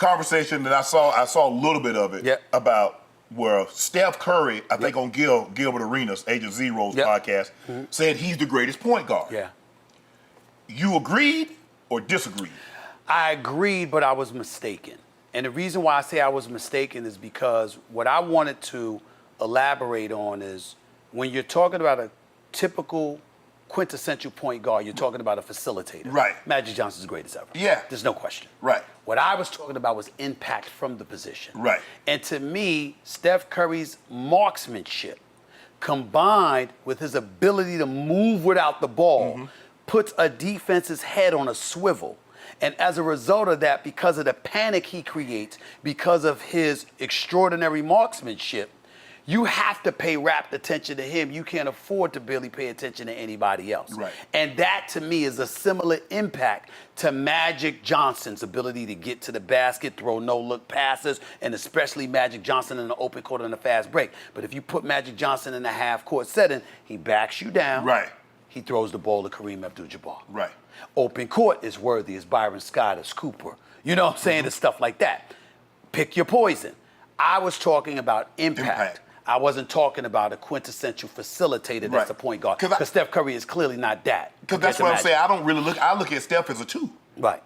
conversation that I saw a little bit of it about where Steph Curry, I think on Gilbert Arenas, Agent Zero's podcast, said he's the greatest point guard. Yeah. You agreed or disagreed? I agreed, but I was mistaken. And the reason why I say I was mistaken is because what I wanted to elaborate on is when you're talking about a typical quintessential point guard, you're talking about a facilitator. Right. Magic Johnson's the greatest ever. Yeah. There's no question. Right. What I was talking about was impact from the position. Right. And to me, Steph Curry's marksmanship combined with his ability to move without the ball puts a defense's head on a swivel. And as a result of that, because of the panic he creates, because of his extraordinary marksmanship, you have to pay rapt attention to him. You can't afford to barely pay attention to anybody else. Right. And that, to me, is a similar impact to Magic Johnson's ability to get to the basket, throw no-look passes, and especially Magic Johnson in the open court on a fast break. But if you put Magic Johnson in a half-court setting, he backs you down. Right. He throws the ball to Kareem Abdul-Jabbar. Right. Open court is worthy as Byron Scott, as Cooper. You know what I'm saying? It's stuff like that. Pick your poison. I was talking about impact. I wasn't talking about a quintessential facilitator that's a point guard. Because Steph Curry is clearly not that. Because that's what I'm saying. I don't really look. I look at Steph as a 2. Right.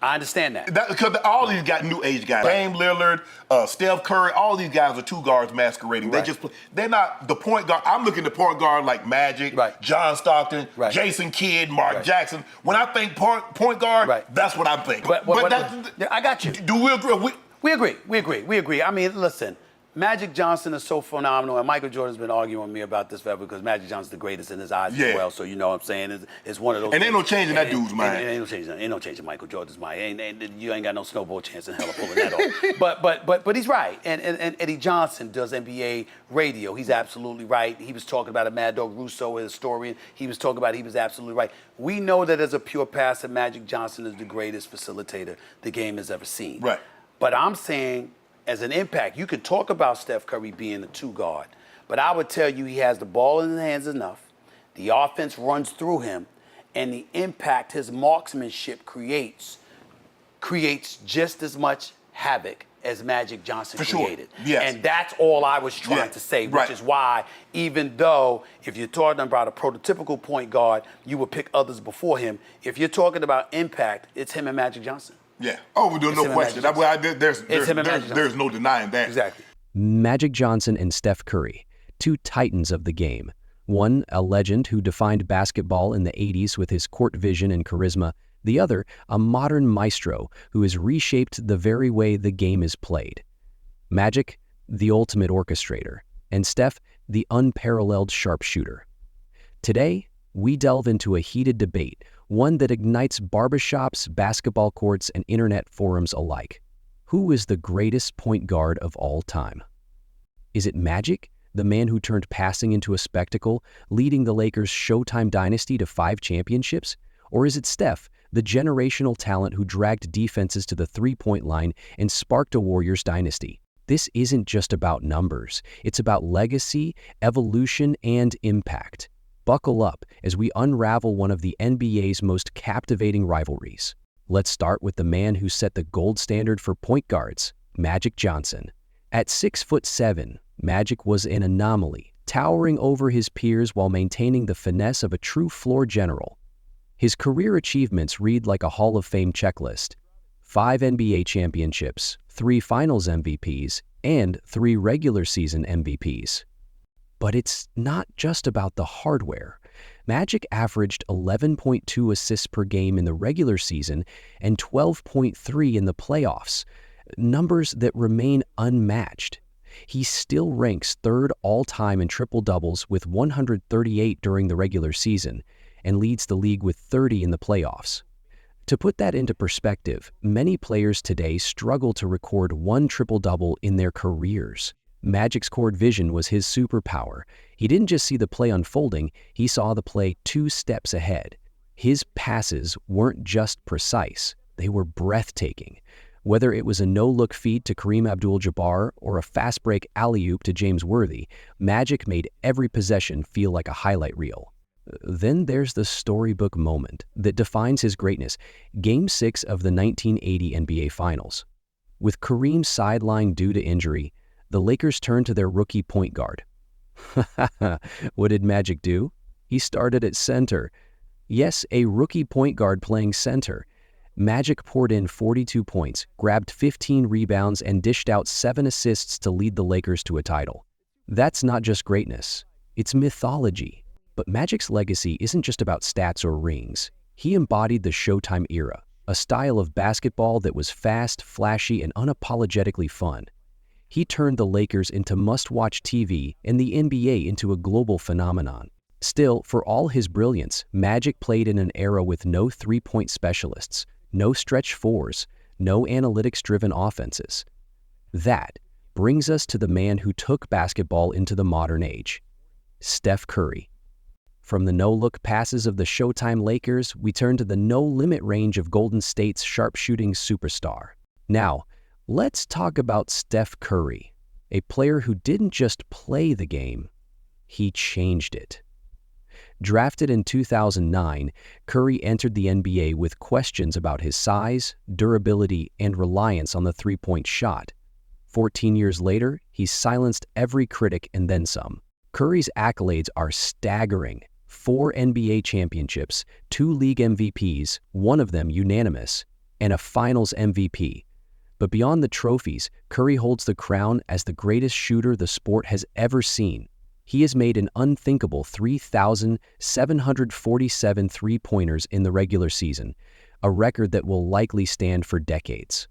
I understand that. Because all these got new age guys. Dame Lillard, Steph Curry, all these guys are 2 guards masquerading. They just they're not the point guard. I'm looking at point guard like Magic, John Stockton, Jason Kidd, Mark Jackson. When I think point guard, that's what I'm thinking. But I got you. Do we agree? We agree. I mean, listen. Magic Johnson is so phenomenal, and Michael Jordan's been arguing with me about this forever because Magic Johnson's the greatest in his eyes as well. So you know what I'm saying? It's one of those. And ain't no changing that dude's mind. Ain't no changing Michael Jordan's mind. You ain't got no snowball chance in hell of pulling that off. But he's right. And Eddie Johnson does NBA radio. He's absolutely right. He was talking about Mad Dog Russo, a historian. He was talking about he was absolutely right. We know that as a pure passer, Magic Johnson is the greatest facilitator the game has ever seen. Right. But I'm saying, as an impact, you could talk about Steph Curry being a 2 guard, but I would tell you he has the ball in his hands enough, the offense runs through him, and the impact his marksmanship creates just as much havoc as Magic Johnson created. Yes. And that's all I was trying to say, which is why, even though if you're talking about a prototypical point guard, you would pick others before him. If you're talking about impact, it's him and Magic Johnson. Yeah. Oh, there's no question. There's no denying that. Exactly. Magic Johnson and Steph Curry, 2 titans of the game. One, a legend who defined basketball in the 80s with his court vision and charisma. The other, a modern maestro who has reshaped the very way the game is played. Magic, the ultimate orchestrator, and Steph, the unparalleled sharpshooter. Today, we delve into a heated debate, one that ignites barbershops, basketball courts, and internet forums alike. Who is the greatest point guard of all time? Is it Magic, the man who turned passing into a spectacle, leading the Lakers' Showtime dynasty to 5 championships? Or is it Steph, the generational talent who dragged defenses to the 3-point line and sparked a Warriors dynasty? This isn't just about numbers. It's about legacy, evolution, and impact. Buckle up as we unravel one of the NBA's most captivating rivalries. Let's start with the man who set the gold standard for point guards, Magic Johnson. At 6'7", Magic was an anomaly, towering over his peers while maintaining the finesse of a true floor general. His career achievements read like a Hall of Fame checklist: 5 NBA championships, 3 Finals MVPs, and 3 regular season MVPs. But it's not just about the hardware. Magic averaged 11.2 assists per game in the regular season and 12.3 in the playoffs, numbers that remain unmatched. He still ranks 3rd all-time in triple-doubles with 138 during the regular season and leads the league with 30 in the playoffs. To put that into perspective, many players today struggle to record 1 triple-double in their careers. Magic's court vision was his superpower. He didn't just see the play unfolding, he saw the play 2 steps ahead. His passes weren't just precise, they were breathtaking. Whether it was a no-look feed to Kareem Abdul-Jabbar or a fast-break alley-oop to James Worthy, Magic made every possession feel like a highlight reel. Then there's the storybook moment that defines his greatness, Game 6 of the 1980 NBA Finals. With Kareem sidelined due to injury, the Lakers turned to their rookie point guard. What did Magic do? He started at center. Yes, a rookie point guard playing center. Magic poured in 42 points, grabbed 15 rebounds, and dished out 7 assists to lead the Lakers to a title. That's not just greatness, it's mythology. But Magic's legacy isn't just about stats or rings. He embodied the Showtime era, a style of basketball that was fast, flashy, and unapologetically fun. He turned the Lakers into must-watch TV and the NBA into a global phenomenon. Still, for all his brilliance, Magic played in an era with no three-point specialists, no stretch fours, no analytics-driven offenses. That brings us to the man who took basketball into the modern age, Steph Curry. From the no-look passes of the Showtime Lakers, we turn to the no-limit range of Golden State's sharpshooting superstar. Now, let's talk about Steph Curry, a player who didn't just play the game, he changed it. Drafted in 2009, Curry entered the NBA with questions about his size, durability, and reliance on the three-point shot. 14 years later, he's silenced every critic and then some. Curry's accolades are staggering. 4 NBA championships, 2 league MVPs, one of them unanimous, and a finals MVP. But beyond the trophies, Curry holds the crown as the greatest shooter the sport has ever seen. He has made an unthinkable 3,747 three-pointers in the regular season, a record that will likely stand for decades.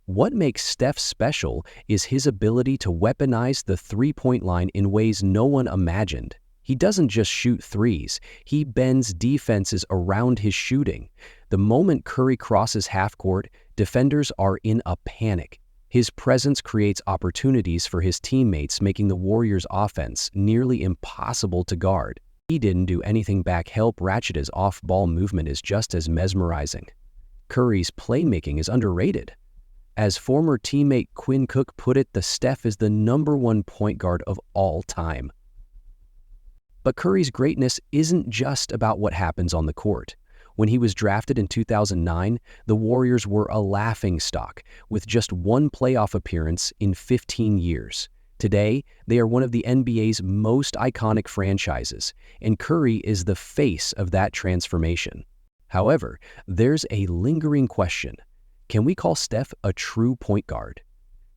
What makes Steph special is his ability to weaponize the three-point line in ways no one imagined. He doesn't just shoot threes, he bends defenses around his shooting. The moment Curry crosses half-court, defenders are in a panic. His presence creates opportunities for his teammates, making the Warriors' offense nearly impossible to guard. He didn't do anything back help ratchet. His off-ball movement is just as mesmerizing. Curry's playmaking is underrated. As former teammate Quinn Cook put it, the Steph is the #1 point guard of all time. But Curry's greatness isn't just about what happens on the court. When he was drafted in 2009, the Warriors were a laughingstock, with just 1 playoff appearance in 15 years. Today, they are one of the NBA's most iconic franchises, and Curry is the face of that transformation. However, there's a lingering question. Can we call Steph a true point guard?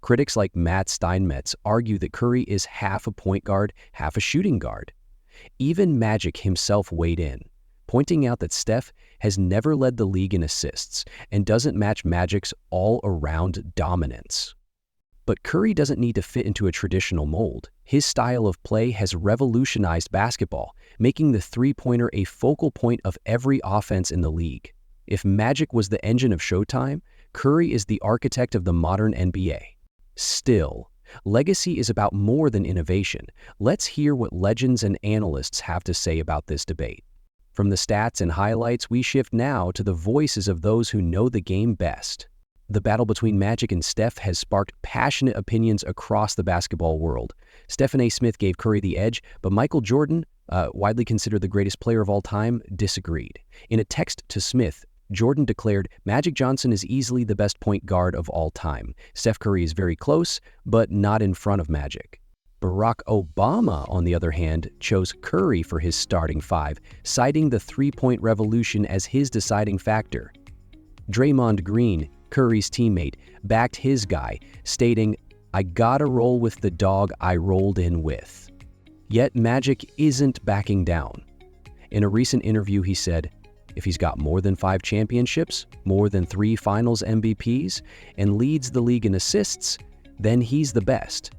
Critics like Matt Steinmetz argue that Curry is half a point guard, half a shooting guard. Even Magic himself weighed in, pointing out that Steph has never led the league in assists and doesn't match Magic's all-around dominance. But Curry doesn't need to fit into a traditional mold. His style of play has revolutionized basketball, making the three-pointer a focal point of every offense in the league. If Magic was the engine of Showtime, Curry is the architect of the modern NBA. Still, legacy is about more than innovation. Let's hear what legends and analysts have to say about this debate. From the stats and highlights, we shift now to the voices of those who know the game best. The battle between Magic and Steph has sparked passionate opinions across the basketball world. Stephen A. Smith gave Curry the edge, but Michael Jordan, widely considered the greatest player of all time, disagreed. In a text to Smith, Jordan declared, "Magic Johnson is easily the best point guard of all time. Steph Curry is very close, but not in front of Magic." Barack Obama, on the other hand, chose Curry for his starting 5, citing the three-point revolution as his deciding factor. Draymond Green, Curry's teammate, backed his guy, stating, "I gotta roll with the dog I rolled in with." Yet Magic isn't backing down. In a recent interview, he said, "If he's got more than 5 championships, more than 3 finals MVPs, and leads the league in assists, then he's the best.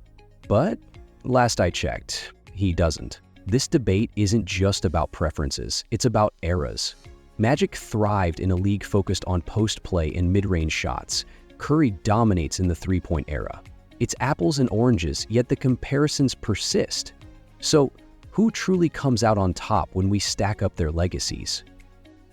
But last I checked, he doesn't." This debate isn't just about preferences, it's about eras. Magic thrived in a league focused on post play and mid-range shots. Curry dominates in the three-point era. It's apples and oranges, yet the comparisons persist. So, who truly comes out on top when we stack up their legacies?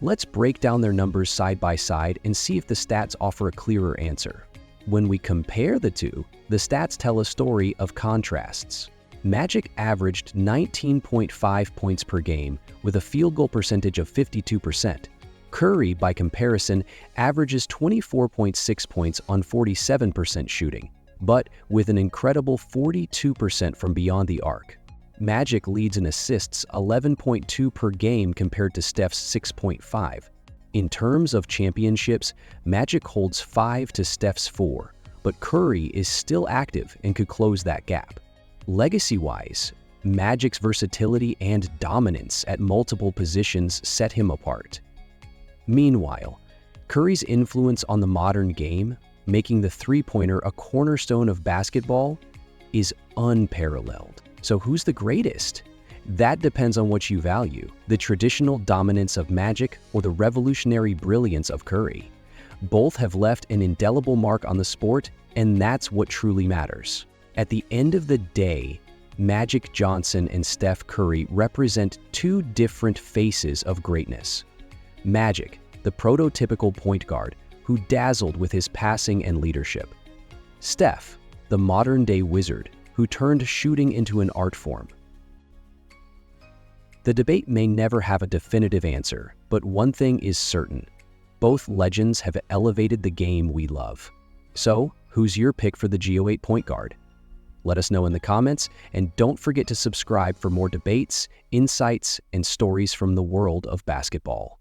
Let's break down their numbers side by side and see if the stats offer a clearer answer. When we compare the two, the stats tell a story of contrasts. Magic averaged 19.5 points per game with a field goal percentage of 52%. Curry, by comparison, averages 24.6 points on 47% shooting, but with an incredible 42% from beyond the arc. Magic leads in assists 11.2 per game compared to Steph's 6.5. In terms of championships, Magic holds 5 to Steph's 4, but Curry is still active and could close that gap. Legacy-wise, Magic's versatility and dominance at multiple positions set him apart. Meanwhile, Curry's influence on the modern game, making the three-pointer a cornerstone of basketball, is unparalleled. So who's the greatest? That depends on what you value, the traditional dominance of Magic or the revolutionary brilliance of Curry. Both have left an indelible mark on the sport, and that's what truly matters. At the end of the day, Magic Johnson and Steph Curry represent two different faces of greatness. Magic, the prototypical point guard who dazzled with his passing and leadership. Steph, the modern-day wizard who turned shooting into an art form. The debate may never have a definitive answer, but one thing is certain. Both legends have elevated the game we love. So, who's your pick for the G.O.A.T point guard? Let us know in the comments, and don't forget to subscribe for more debates, insights, and stories from the world of basketball.